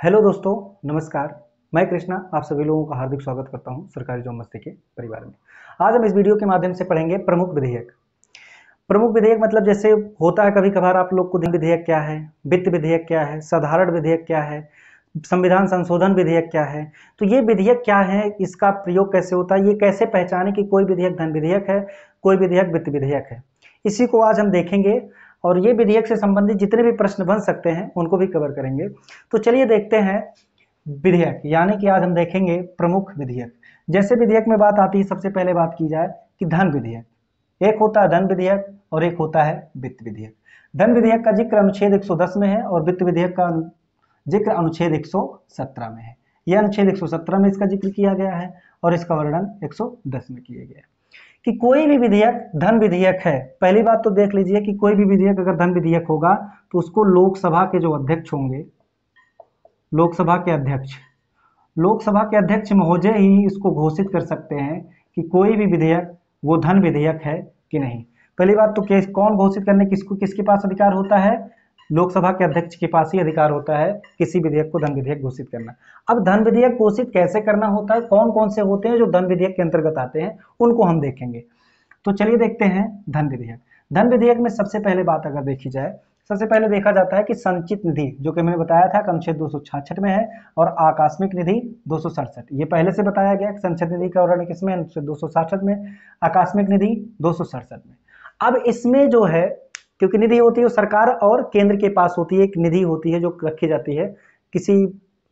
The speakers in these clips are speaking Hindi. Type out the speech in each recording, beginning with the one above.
हेलो दोस्तों, नमस्कार। मैं कृष्णा आप सभी लोगों का हार्दिक स्वागत करता हूं सरकारी जॉब मस्ती के परिवार में। आज हम इस वीडियो के माध्यम से पढ़ेंगे प्रमुख विधेयक। प्रमुख विधेयक मतलब जैसे होता है कभी कभार आप लोग को विधेयक क्या है, वित्त विधेयक क्या है, साधारण विधेयक क्या है, संविधान संशोधन विधेयक क्या है। तो ये विधेयक क्या है, इसका प्रयोग कैसे होता है, ये कैसे पहचाने कि कोई विधेयक धन विधेयक है, कोई विधेयक वित्त विधेयक है, इसी को आज हम देखेंगे। और ये विधेयक से संबंधित जितने भी प्रश्न बन सकते हैं उनको भी कवर करेंगे। तो चलिए देखते हैं विधेयक, यानी कि आज हम देखेंगे प्रमुख विधेयक। जैसे विधेयक में बात आती है, सबसे पहले बात की जाए कि धन विधेयक। एक होता है धन विधेयक और एक होता है वित्त विधेयक। धन विधेयक का जिक्र अनुच्छेद 110 में है और वित्त विधेयक का जिक्र अनुच्छेद 117 में है। यह अनुच्छेद 117 में इसका जिक्र किया गया है और इसका वर्णन 110 में किया गया है कि कोई भी विधेयक धन विधेयक है। पहली बात तो देख लीजिए कि कोई भी विधेयक अगर धन विधेयक होगा तो उसको लोकसभा के जो अध्यक्ष होंगे, लोकसभा के अध्यक्ष महोदय ही इसको घोषित कर सकते हैं कि कोई भी विधेयक वो धन विधेयक है कि नहीं। पहली बात तो केस कौन घोषित करने, किसके पास अधिकार होता है? लोकसभा के अध्यक्ष के पास ही अधिकार होता है किसी विधेयक को धन विधेयक घोषित करना। अब धन विधेयक घोषित कैसे करना होता है, कौन कौन से होते हैं जो धन विधेयक के अंतर्गत आते हैं, उनको हम देखेंगे। तो चलिए देखते हैं धन विधेयक। धन विधेयक में सबसे पहले बात अगर देखी जाए, सबसे पहले देखा जाता है कि संचित निधि, जो कि मैंने बताया था अनुच्छेद 266 में है, और आकस्मिक निधि 267। ये पहले से बताया गया कि संचित निधि का वर्णन किसमें, अनुच्छेद 266 में, आकस्मिक निधि 267 में। अब इसमें जो है, क्योंकि निधि होती है वो सरकार और केंद्र के पास होती है, एक निधि होती है जो रखी जाती है किसी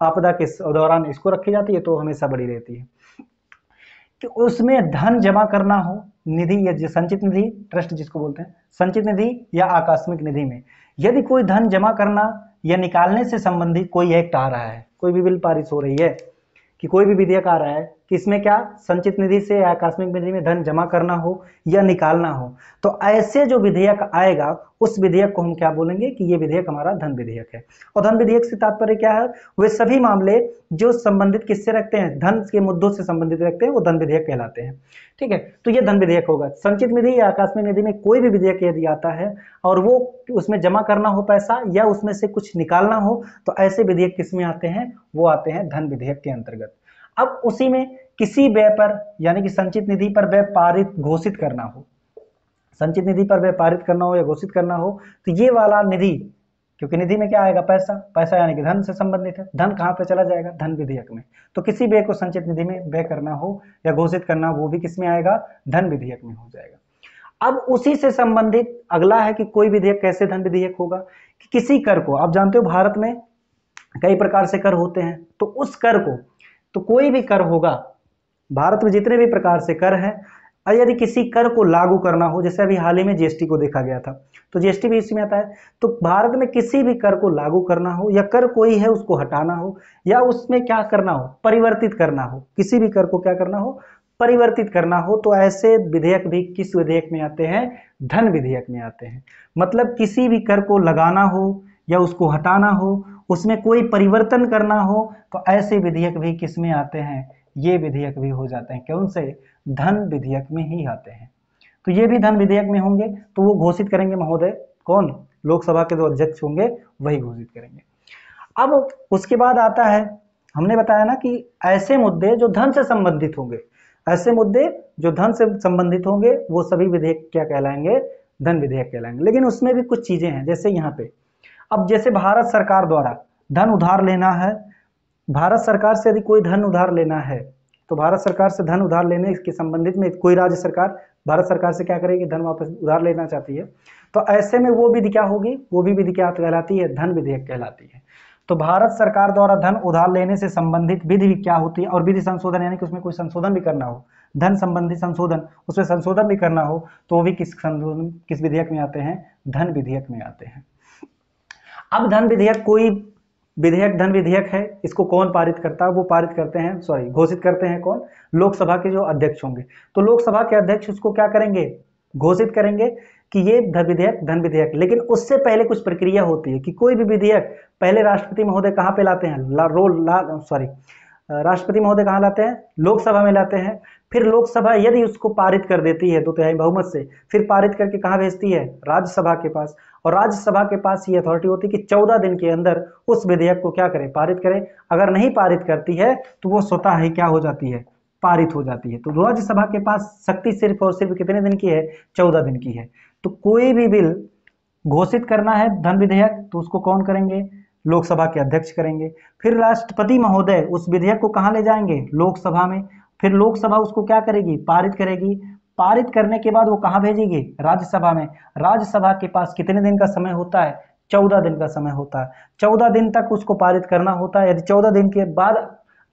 आपदा के दौरान, इसको रखी जाती है तो हमेशा बड़ी रहती है कि उसमें धन जमा करना हो, निधि या संचित निधि, ट्रस्ट जिसको बोलते हैं, संचित निधि या आकस्मिक निधि में यदि कोई धन जमा करना या निकालने से संबंधित कोई एक्ट आ रहा है, कोई भी बिल पारित हो रही है कि कोई भी विधेयक आ रहा है कि इसमें क्या संचित निधि से या आकस्मिक निधि में धन जमा करना हो या निकालना हो, तो ऐसे जो विधेयक आएगा उस विधेयक को हम क्या बोलेंगे कि ये विधेयक हमारा धन विधेयक है। और धन विधेयक से तात्पर्य क्या है? वे सभी मामले जो संबंधित किससे रखते हैं, धन के मुद्दों से संबंधित रखते हैं, वो धन विधेयक कहलाते हैं। ठीक है, तो ये धन विधेयक होगा। संचित निधि या आकस्मिक निधि में कोई भी विधेयक यदि आता है और वो उसमें जमा करना हो पैसा या उसमें से कुछ निकालना हो, तो ऐसे विधेयक किसमें आते हैं? वो आते हैं धन विधेयक के अंतर्गत। अब उसी में किसी व्यय पर, यानी कि संचित निधि पर व्यय पारित घोषित करना हो, संचित निधि पर व्यय पारित करना हो या घोषित करना हो, तो ये वाला निधि, क्योंकि निधि में क्या आएगा? पैसा, पैसा यानी कि धन से संबंधित है। धन कहाँ पे चला जाएगा? धन विधेयक में। तो किसी व्यय को संचित निधि में व्यय करना हो या घोषित करना, वो भी किसमें आएगा? धन विधेयक में हो जाएगा। अब उसी से संबंधित अगला है कि कोई विधेयक कैसे धन विधेयक होगा कि किसी कर को, आप जानते हो भारत में कई प्रकार से कर होते हैं, तो उस कर को, तो कोई भी कर होगा भारत में, जितने भी प्रकार से कर है, और यदि किसी कर को लागू करना हो, जैसे अभी हाल ही में जीएसटी को देखा गया था, तो जीएसटी भी इसी में आता है। तो भारत में किसी भी कर को लागू करना हो या कर कोई है उसको हटाना हो या उसमें क्या करना हो, परिवर्तित करना हो, किसी भी कर को क्या करना हो? परिवर्तित करना हो, तो ऐसे विधेयक भी किस विधेयक में आते हैं? धन विधेयक में आते हैं। मतलब किसी भी कर को लगाना हो या उसको हटाना हो, उसमें कोई परिवर्तन करना हो, तो ऐसे विधेयक भी किस में आते हैं? ये विधेयक भी हो जाते हैं कौन से? धन विधेयक में ही आते हैं। तो ये भी धन विधेयक में होंगे, तो वो घोषित करेंगे महोदय कौन? लोकसभा के जो अध्यक्ष होंगे वही घोषित करेंगे। अब उसके बाद आता है, हमने बताया ना कि ऐसे मुद्दे जो धन से संबंधित होंगे, ऐसे मुद्दे जो धन से संबंधित होंगे वो सभी विधेयक क्या कहलाएंगे? धन विधेयक कहलाएंगे। लेकिन उसमें भी कुछ चीजें हैं, जैसे यहाँ पे अब जैसे भारत सरकार द्वारा धन उधार लेना है, भारत सरकार से यदि कोई धन उधार लेना है, तो भारत सरकार से धन उधार लेने के संबंधित में कोई राज्य सरकार भारत सरकार से क्या करेगी? धन वापस उधार लेना चाहती है, तो ऐसे में वो विधि क्या होगी? वो भी विधि क्या कहलाती है? धन विधेयक कहलाती है। तो भारत सरकार द्वारा धन उधार लेने से संबंधित विधि क्या होती है? और विधि संशोधन, यानी कि उसमें कोई संशोधन भी करना हो, धन संबंधी संशोधन, उसमें संशोधन भी करना हो, तो वो भी किस विधेयक में आते हैं? धन विधेयक में आते हैं। अब धन विधेयक, कोई विधेयक धन विधेयक है, इसको कौन पारित करता है? वो पारित करते हैं, घोषित करते हैं कौन? लोकसभा के जो अध्यक्ष होंगे। तो लोकसभा के अध्यक्ष उसको क्या करेंगे? घोषित करेंगे कि ये विधेयक धन विधेयक। लेकिन उससे पहले कुछ प्रक्रिया होती है कि कोई भी विधेयक पहले राष्ट्रपति महोदय कहाँ पे लाते हैं? राष्ट्रपति महोदय कहाँ लाते हैं? लोकसभा में लाते हैं। फिर लोकसभा यदि उसको पारित कर देती है 2/3 बहुमत से, फिर पारित करके कहाँ भेजती है? राज्यसभा के पास। और राज्यसभा के पास ये अथॉरिटी होती है कि 14 दिन के अंदर उस विधेयक को क्या करे? पारित करे। अगर नहीं पारित करती है तो वो स्वतः ही क्या हो जाती है? पारित हो जाती है। तो राज्यसभा के पास शक्ति सिर्फ और सिर्फ कितने दिन की है? 14 दिन की है। तो कोई भी बिल घोषित करना है धन विधेयक तो उसको कौन करेंगे? लोकसभा के अध्यक्ष करेंगे। फिर राष्ट्रपति महोदय उस विधेयक को कहाँ ले जाएंगे? लोकसभा में। फिर लोकसभा उसको क्या करेगी? पारित करेगी। पारित करने के बाद वो कहाँ भेजेगी? राज्यसभा में। राज्यसभा के पास कितने दिन का समय होता है? 14 दिन का समय होता है। 14 दिन तक उसको पारित करना होता है। यदि 14 दिन के बाद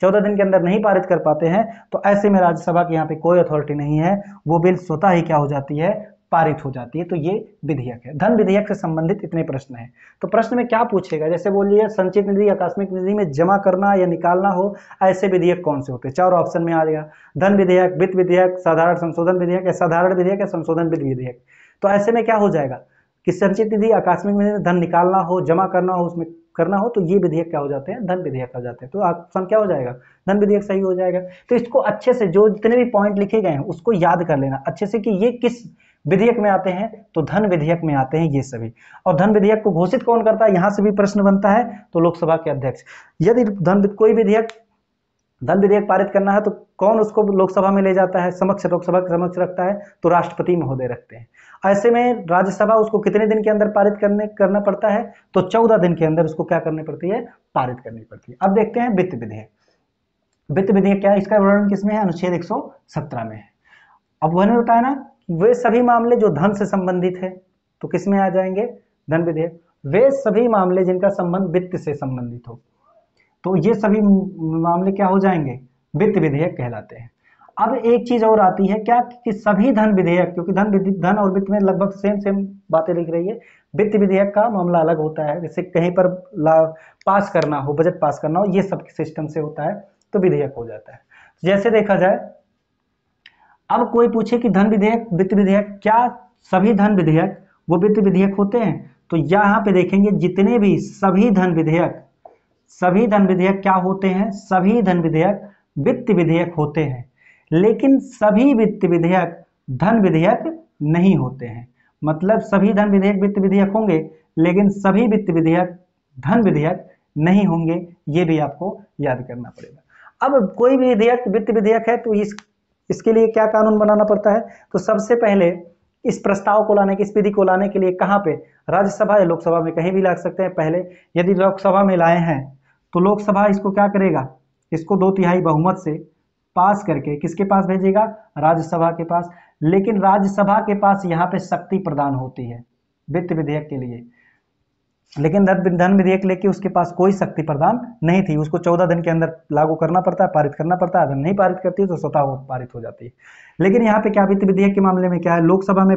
14 दिन के अंदर नहीं पारित कर पाते हैं तो ऐसे में राज्यसभा के यहाँ पे कोई अथॉरिटी नहीं है, वो बिल स्वतः ही क्या हो जाती है? पारित हो जाती है। तो ये विधेयक है। धन विधेयक से संबंधित इतने प्रश्न हैं। तो प्रश्न में क्या पूछेगा? जैसे बोलिए संचित निधि आकस्मिक निधि में जमा करना या निकालना हो, ऐसे विधेयक कौन से होते हैं? 4 ऑप्शन में आ जाएगा, धन विधेयक, वित्त विधेयक, साधारण संशोधन विधेयक, या साधारण विधेयक या संशोधन वित्त विधेयक। तो ऐसे में क्या हो जाएगा कि संचित निधि आकस्मिक निधि में धन निकालना हो, जमा करना हो, उसमें करना हो, तो ये विधेयक क्या हो जाते हैं? धन विधेयक हो जाते हैं। तो ऑप्शन क्या हो जाएगा? धन विधेयक सही हो जाएगा। तो इसको अच्छे से, जो जितने भी पॉइंट लिखे गए हैं उसको याद कर लेना अच्छे से कि ये किस विधेयक में आते हैं। तो धन विधेयक में आते हैं ये सभी। और धन विधेयक को घोषित कौन करता है? यहां से भी प्रश्न बनता है। तो लोकसभा के अध्यक्ष। यदि कोई विधेयक धन विधेयक पारित करना है तो कौन उसको लोकसभा में ले जाता है? समक्ष, लोकसभा के समक्ष रखता है तो राष्ट्रपति महोदय रखते हैं। ऐसे में राज्यसभा उसको कितने दिन के अंदर पारित करना पड़ता है? तो 14 दिन के अंदर उसको क्या करनी पड़ती है? पारित करनी पड़ती है। अब देखते हैं वित्त विधेयक। वित्त विधेयक क्या है? इसका वर्णन किसमें है? अनुच्छेद 117 में है। अब वह होता है ना, वे सभी मामले जो धन से संबंधित है तो किसमें आ जाएंगे? धन विधेयक। वे सभी मामले जिनका संबंध वित्त से संबंधित हो तो ये सभी मामले क्या हो जाएंगे? वित्त विधेयक कहलाते हैं। अब एक चीज और आती है क्या कि सभी धन विधेयक, क्योंकि धन और वित्त में लगभग सेम बातें लिख रही है, वित्त विधेयक का मामला अलग होता है। जैसे कहीं पर पास करना हो, बजट पास करना हो, ये सब सिस्टम से होता है तो विधेयक हो जाता है। जैसे देखा जाए, अब कोई पूछे कि धन विधेयक, वित्त विधेयक, क्या सभी धन विधेयक वो वित्त विधेयक होते हैं? तो यहाँ पे देखेंगे जितने भी सभी धन विधेयक क्या होते हैं? सभी धन विधेयक वित्त विधेयक होते हैं। लेकिन सभी वित्त विधेयक धन विधेयक नहीं होते हैं। मतलब सभी धन विधेयक वित्त विधेयक होंगे लेकिन सभी वित्त विधेयक धन विधेयक नहीं होंगे। ये भी आपको याद करना पड़ेगा। अब कोई भी विधेयक वित्त विधेयक है तो इसके लिए क्या कानून बनाना पड़ता है? तो सबसे पहले इस प्रस्ताव को लाने के, इस विधि को लाने के लिए कहाँ पे? राज्यसभा या लोकसभा में कहीं भी ला सकते हैं। पहले यदि लोकसभा में लाए हैं तो लोकसभा इसको क्या करेगा? इसको 2/3 बहुमत से पास करके किसके पास भेजेगा? राज्यसभा के पास। लेकिन राज्यसभा के पास यहाँ पे शक्ति प्रदान होती है वित्त विधेयक के लिए, लेकिन धन विधेयक लेके उसके पास कोई शक्ति प्रदान नहीं थी। उसको 14 दिन के अंदर लागू करना पड़ता है, पारित करना पड़ता है। अगर नहीं पारित करती है तो स्वतः वो पारित हो जाती है। लेकिन यहाँ पे क्या वित्त विधेयक के मामले में क्या है? लोकसभा में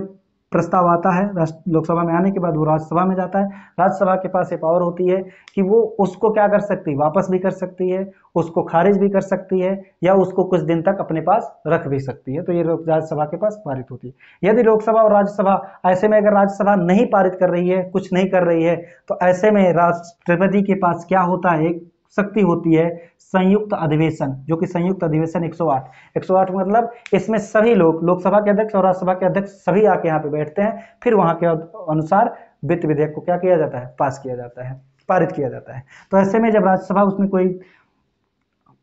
प्रस्ताव आता है, लोकसभा में आने के बाद वो राज्यसभा में जाता है। राज्यसभा के पास ये पावर होती है कि वो उसको क्या कर सकती है? वापस भी कर सकती है, उसको खारिज भी कर सकती है, या उसको कुछ दिन तक अपने पास रख भी सकती है। तो ये राज्यसभा के पास पारित होती है। यदि लोकसभा और राज्यसभा, ऐसे में अगर राज्यसभा नहीं पारित कर रही है, कुछ नहीं कर रही है, तो ऐसे में राष्ट्रपति के पास क्या होता है? एक शक्ति होती है संयुक्त अधिवेशन, जो कि संयुक्त अधिवेशन 108 मतलब इसमें सभी लोग, लोकसभा के अध्यक्ष और राज्यसभा के अध्यक्ष सभी आके यहाँ पे बैठते हैं। फिर वहां के अनुसार वित्त विधेयक को क्या किया जाता है? पास किया जाता है, पारित किया जाता है। तो ऐसे में जब राज्यसभा उसमें कोई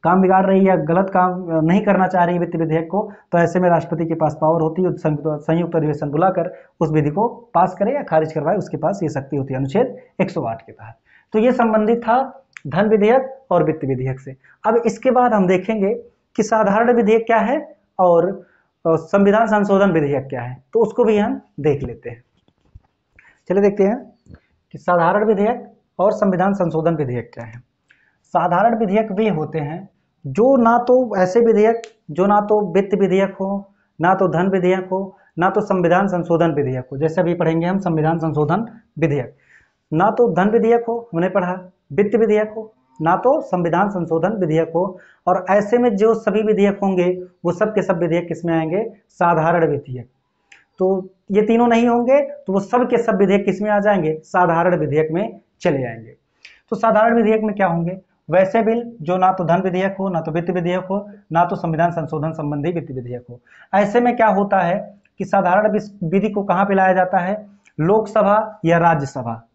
काम बिगाड़ रही है या गलत काम नहीं करना चाह रही है वित्त विधेयक को, तो ऐसे में राष्ट्रपति के पास पावर होती है संयुक्त अधिवेशन बुलाकर उस विधि को पास करे या खारिज करवाए, उसके पास ये शक्ति होती है अनुच्छेद 108 के तहत। तो ये संबंधित था धन विधेयक और वित्त विधेयक से। अब इसके बाद हम देखेंगे कि साधारण विधेयक क्या है और संविधान संशोधन विधेयक क्या है, तो उसको भी हम देख लेते हैं। चलिए देखते हैं कि साधारण विधेयक और संविधान संशोधन विधेयक क्या है। साधारण विधेयक वे होते हैं जो ना तो ऐसे विधेयक जो ना तो वित्त विधेयक हो, ना तो धन विधेयक हो, ना तो संविधान संशोधन विधेयक हो। जैसे अभी पढ़ेंगे हम संविधान संशोधन विधेयक। ना तो धन विधेयक हो, हमने पढ़ा, वित्त विधेयक हो, ना तो संविधान संशोधन विधेयक हो। और ऐसे में जो सभी विधेयक होंगे वो सब के सब विधेयक किसमें आएंगे? साधारण विधेयक। तो ये तीनों नहीं होंगे तो वो सब के सब विधेयक किसमें आ जाएंगे? साधारण विधेयक में चले जाएंगे। तो साधारण विधेयक में क्या होंगे? वैसे बिल जो ना तो धन विधेयक हो, ना तो वित्त विधेयक हो, ना तो संविधान संशोधन संबंधी वित्त विधेयक हो। ऐसे में क्या होता है कि साधारण विधि को कहाँ पे लाया जाता है, लोकसभा या राज्यसभा।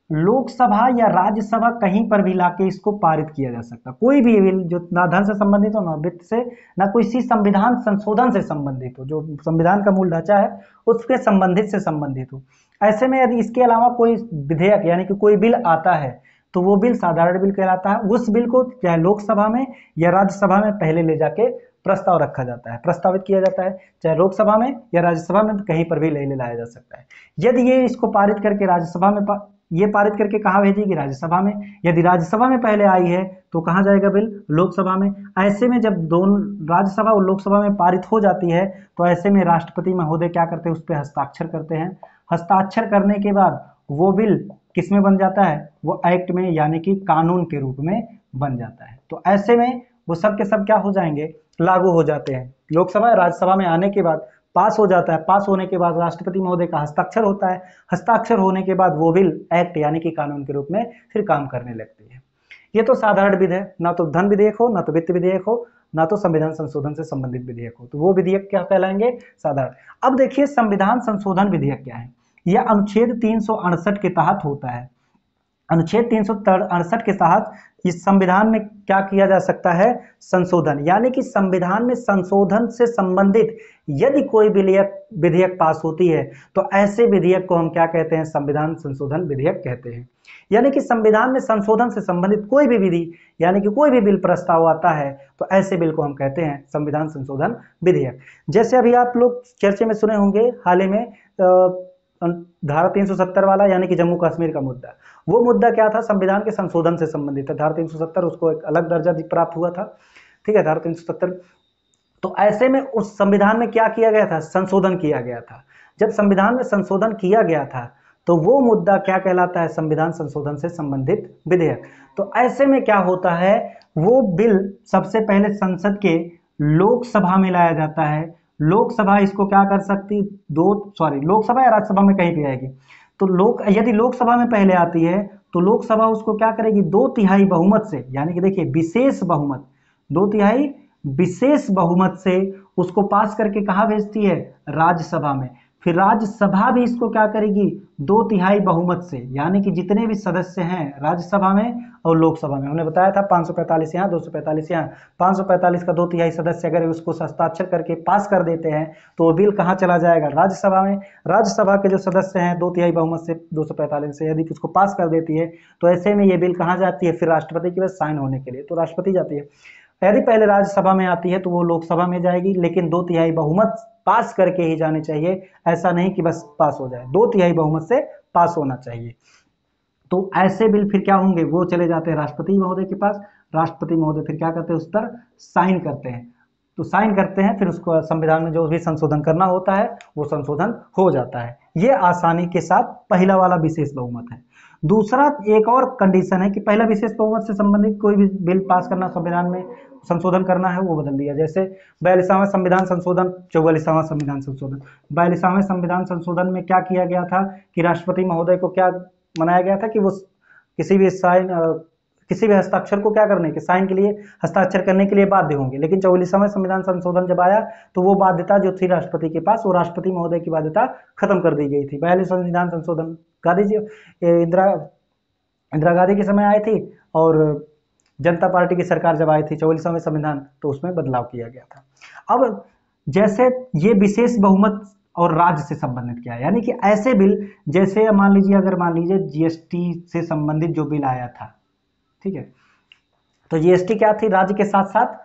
लोकसभा या राज्यसभा कहीं पर भी लाके इसको पारित किया जा सकता। कोई भी बिल जो ना धन से संबंधित हो, ना वित्त से, ना कोई सी संविधान संशोधन से संबंधित हो, जो संविधान का मूल ढांचा है उसके संबंधित से संबंधित हो। ऐसे में यदि इसके अलावा कोई विधेयक यानी कि कोई बिल आता है तो वो बिल साधारण बिल कहलाता है। उस बिल को चाहे लोकसभा में या राज्यसभा में पहले ले जाके प्रस्ताव रखा जाता है, प्रस्तावित किया जाता है, चाहे लोकसभा में या राज्यसभा में, कहीं पर भी ले लाया जा सकता है। यदि ये इसको पारित करके राज्यसभा में ये पारित करके कहाँ भेजेगी, राज्यसभा में। यदि राज्यसभा में पहले आई है तो कहाँ जाएगा बिल, लोकसभा में। ऐसे में जब दोनों राज्यसभा और लोकसभा में पारित हो जाती है तो ऐसे में राष्ट्रपति महोदय क्या करते हैं, उस पर हस्ताक्षर करते हैं। हस्ताक्षर करने के बाद वो बिल किस में बन जाता है, वो एक्ट में यानी कि कानून के रूप में बन जाता है। तो ऐसे में वो सब के सब क्या हो जाएंगे, लागू हो जाते हैं। लोकसभा राज्यसभा में आने के बाद पास हो जाता है। पास होने के बाद राष्ट्रपति महोदय का हस्ताक्षर होता है। हस्ताक्षर होने के बाद वो बिल एक्ट यानी कि कानून के रूप में फिर काम करने लगती है। ये तो साधारण विधि है, ना तो धन विधेयक हो, ना तो वित्त विधेयक हो, ना तो संविधान संशोधन से संबंधित विधेयक हो, तो वो विधेयक क्या कहलाएंगे, साधारण। अब देखिए संविधान संशोधन विधेयक क्या है। यह अनुच्छेद 368 के तहत होता है। अनुच्छेद 368 के तहत इस संविधान में क्या किया जा सकता है, संशोधन, यानी कि संविधान में संशोधन से संबंधित यदि कोई विधेयक पास होती है तो ऐसे विधेयक को हम क्या कहते हैं, संविधान संशोधन विधेयक कहते हैं। यानी कि संविधान में संशोधन से संबंधित कोई भी विधि यानी कि कोई भी बिल प्रस्ताव आता है तो ऐसे बिल को हम कहते हैं संविधान संशोधन विधेयक। जैसे अभी आप लोग चर्चे में सुने होंगे हाल ही में धारा 370 वाला, यानी कि जम्मू कश्मीर का मुद्दा। वो मुद्दा क्या था, संविधान के संशोधन से संबंधित है। धारा 370 उसको एक अलग दर्जा प्राप्त हुआ था, ठीक है, धारा 370। तो ऐसे में उस संविधान में क्या किया गया था, संशोधन किया गया था। जब संविधान में संशोधन किया गया था तो वो मुद्दा क्या कहलाता है, संविधान संशोधन से संबंधित विधेयक। तो ऐसे में क्या होता है, वो बिल सबसे पहले संसद के लोकसभा में लाया जाता है। लोकसभा इसको क्या कर सकती, लोकसभा या राज्यसभा में कहीं भी आएगी। तो यदि लोकसभा में पहले आती है तो लोकसभा उसको क्या करेगी, 2/3 बहुमत से, यानी कि देखिए विशेष बहुमत, 2/3 विशेष बहुमत से उसको पास करके कहाँ भेजती है, राज्यसभा में। फिर राज्यसभा भी इसको क्या करेगी, 2/3 बहुमत से, यानी कि जितने भी सदस्य हैं राज्यसभा में और लोकसभा में, हमने बताया था 545 यहाँ 245 यहाँ, 545 का 2/3 सदस्य अगर उसको हस्ताक्षर करके पास कर देते हैं तो वो बिल कहाँ चला जाएगा, राज्यसभा में। राज्यसभा के जो सदस्य हैं 2/3 बहुमत से 245 से यदि उसको पास कर देती है तो ऐसे में ये बिल कहाँ जाती है, फिर राष्ट्रपति के पास साइन होने के लिए तो राष्ट्रपति जाती है। यदि पहले राज्यसभा में आती है तो वो लोकसभा में जाएगी, लेकिन 2/3 बहुमत पास करके ही जाने चाहिए। ऐसा नहीं कि बस पास हो जाए, 2/3 बहुमत से पास होना चाहिए। तो ऐसे बिल फिर क्या होंगे, वो चले जाते हैं राष्ट्रपति महोदय के पास। राष्ट्रपति महोदय फिर क्या करते हैं, उस पर साइन करते हैं। तो साइन करते हैं, फिर उसको संविधान में जो भी संशोधन करना होता है वो संशोधन हो जाता है। ये आसानी के साथ पहला वाला विशेष बहुमत है। दूसरा एक और कंडीशन है कि पहला विशेष बहुमत से संबंधित कोई भी बिल पास करना, संविधान में संशोधन करना है वो बदल दिया। जैसे 42वां संविधान संशोधन, 44वां संविधान संशोधन। 42वें संविधान संशोधन में क्या किया गया था कि राष्ट्रपति महोदय को क्या मनाया गया था कि वो किसी भी हस्ताक्षर को क्या करने के, साइन के लिए, हस्ताक्षर करने के लिए बाध्य होंगे। लेकिन 44वां संविधान संशोधन जब आया तो वो बाध्यता जो थी राष्ट्रपति के पास, वो राष्ट्रपति महोदय की बाध्यता खत्म कर दी गई थी। 42 संविधान संशोधन गांधी जी इंदिरा गांधी के समय आई थी और जनता पार्टी की सरकार जब आई थी 44वें संविधान तो उसमें बदलाव किया गया था। अब जैसे ये विशेष बहुमत और राज्य से संबंधित क्या है, यानी कि ऐसे बिल जैसे मान लीजिए जीएसटी से संबंधित जो बिल आया था, ठीक है, तो जीएसटी क्या थी, राज्य के साथ साथ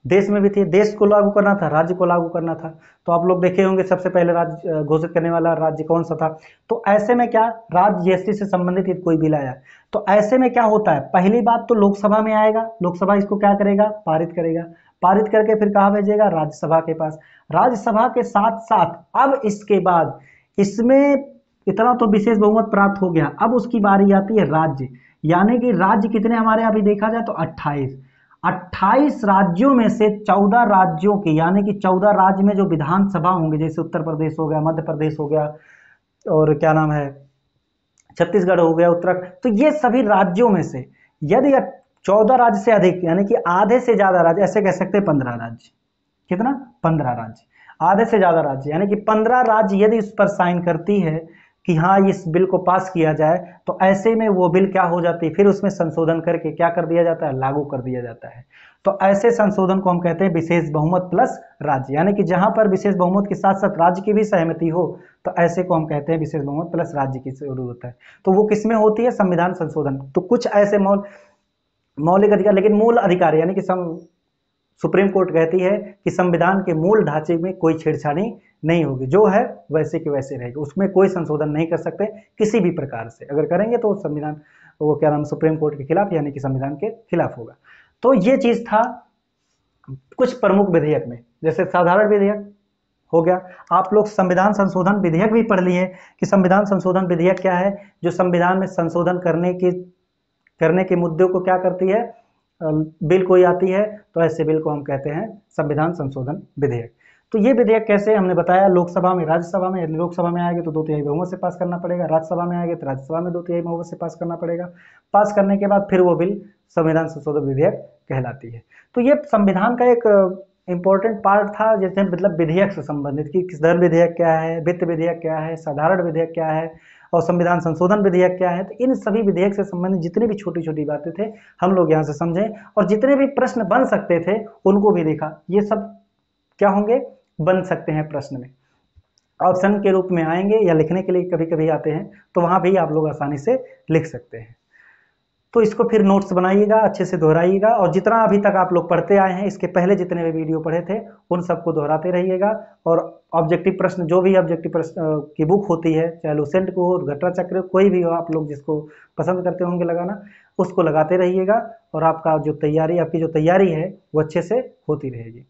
देश में भी थी। देश को लागू करना था, राज्य को लागू करना था। तो आप लोग देखे होंगे सबसे पहले राज्य घोषित करने वाला राज्य कौन सा था। तो ऐसे में क्या, राज्य जीएसटी से संबंधित कोई बिल आया तो ऐसे में क्या होता है, पहली बात तो लोकसभा में आएगा, लोकसभा इसको क्या करेगा, पारित करेगा। पारित करके फिर कहाँ भेजेगा, राज्यसभा के पास। राज्यसभा के साथ साथ अब इसके बाद इसमें इतना तो विशेष बहुमत प्राप्त हो गया, अब उसकी बारी आती है राज्य। यानी कि राज्य कितने हमारे अभी देखा जाए तो 28 राज्यों में से 14 राज्यों के, यानी कि 14 राज्य में जो विधानसभा होंगे, जैसे उत्तर प्रदेश हो गया, मध्य प्रदेश हो गया, और क्या नाम है, छत्तीसगढ़ हो गया, उत्तराखंड, तो ये सभी राज्यों में से यदि 14 राज्य से अधिक यानी कि आधे से ज्यादा राज्य, ऐसे कह सकते हैं 15 राज्य। कितना? 15 राज्य। आधे से ज्यादा राज्य यानी कि 15 राज्य यदि इस पर साइन करती है कि हाँ इस बिल को पास किया जाए, तो ऐसे में वो बिल क्या हो जाती है, फिर उसमें संशोधन करके क्या कर दिया जाता है, लागू कर दिया जाता है। तो ऐसे संशोधन को हम कहते हैं विशेष बहुमत प्लस राज्य, यानी कि जहां पर विशेष बहुमत के साथ साथ राज्य की भी सहमति हो, तो ऐसे को हम कहते हैं विशेष बहुमत प्लस राज्य की जरूरत है। तो वो किसमें होती है? संविधान संशोधन। तो कुछ ऐसे मौलिक अधिकार, लेकिन मूल अधिकार यानी कि सुप्रीम कोर्ट कहती है कि संविधान के मूल ढांचे में कोई छेड़छाड़ी नहीं होगी, जो है वैसे के वैसे रहेगी, उसमें कोई संशोधन नहीं कर सकते किसी भी प्रकार से। अगर करेंगे तो संविधान, वो क्या नाम, सुप्रीम कोर्ट के खिलाफ यानी कि संविधान के खिलाफ होगा। तो ये चीज था कुछ प्रमुख विधेयक में। जैसे साधारण विधेयक हो गया, आप लोग संविधान संशोधन विधेयक भी पढ़ लिए कि संविधान संशोधन विधेयक क्या है, जो संविधान में संशोधन करने के मुद्दों को क्या करती है, बिल कोई आती है, तो ऐसे बिल को हम कहते हैं संविधान संशोधन विधेयक। तो ये विधेयक कैसे, हमने बताया लोकसभा में, राज्यसभा में, यदि लोकसभा में आएंगे तो 2/3 बहुमत से पास करना पड़ेगा, राज्यसभा में आएंगे तो राज्यसभा में 2/3 बहुमत से पास करना पड़ेगा। पास करने के बाद फिर वो बिल संविधान संशोधन विधेयक कहलाती है। तो ये संविधान का एक इंपॉर्टेंट पार्ट था, जैसे मतलब विधेयक से संबंधित कि धन विधेयक क्या है, वित्त विधेयक क्या है, साधारण विधेयक क्या है और संविधान संशोधन विधेयक क्या है। तो इन सभी विधेयक से संबंधित जितनी भी छोटी छोटी बातें थे हम लोग यहाँ से समझे, और जितने भी प्रश्न बन सकते थे उनको भी देखा। ये सब क्या होंगे, बन सकते हैं प्रश्न में, ऑप्शन के रूप में आएंगे या लिखने के लिए कभी कभी आते हैं, तो वहां भी आप लोग आसानी से लिख सकते हैं। तो इसको फिर नोट्स बनाइएगा, अच्छे से दोहराइएगा, और जितना अभी तक आप लोग पढ़ते आए हैं, इसके पहले जितने भी वीडियो पढ़े थे उन सबको दोहराते रहिएगा। और ऑब्जेक्टिव प्रश्न, जो भी ऑब्जेक्टिव प्रश्न की बुक होती है, चाहे लुसेंट को हो, घटना चक्र, कोई भी हो, आप लोग जिसको पसंद करते होंगे लगाना, उसको लगाते रहिएगा, और आपका जो तैयारी, आपकी जो तैयारी है वो अच्छे से होती रहेगी।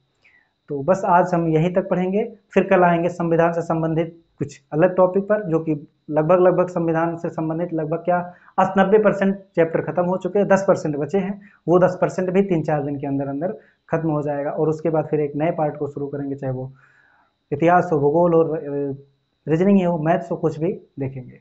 तो बस आज हम यहीं तक पढ़ेंगे, फिर कल आएंगे संविधान से संबंधित कुछ अलग टॉपिक पर, जो कि लगभग संविधान से संबंधित लगभग क्या 80-90% चैप्टर खत्म हो चुके हैं, 10% बचे हैं। वो 10% भी 3-4 दिन के अंदर अंदर खत्म हो जाएगा, और उसके बाद फिर एक नए पार्ट को शुरू करेंगे, चाहे वो इतिहास हो, भूगोल हो, रीजनिंग हो, मैथ्स हो, कुछ भी देखेंगे।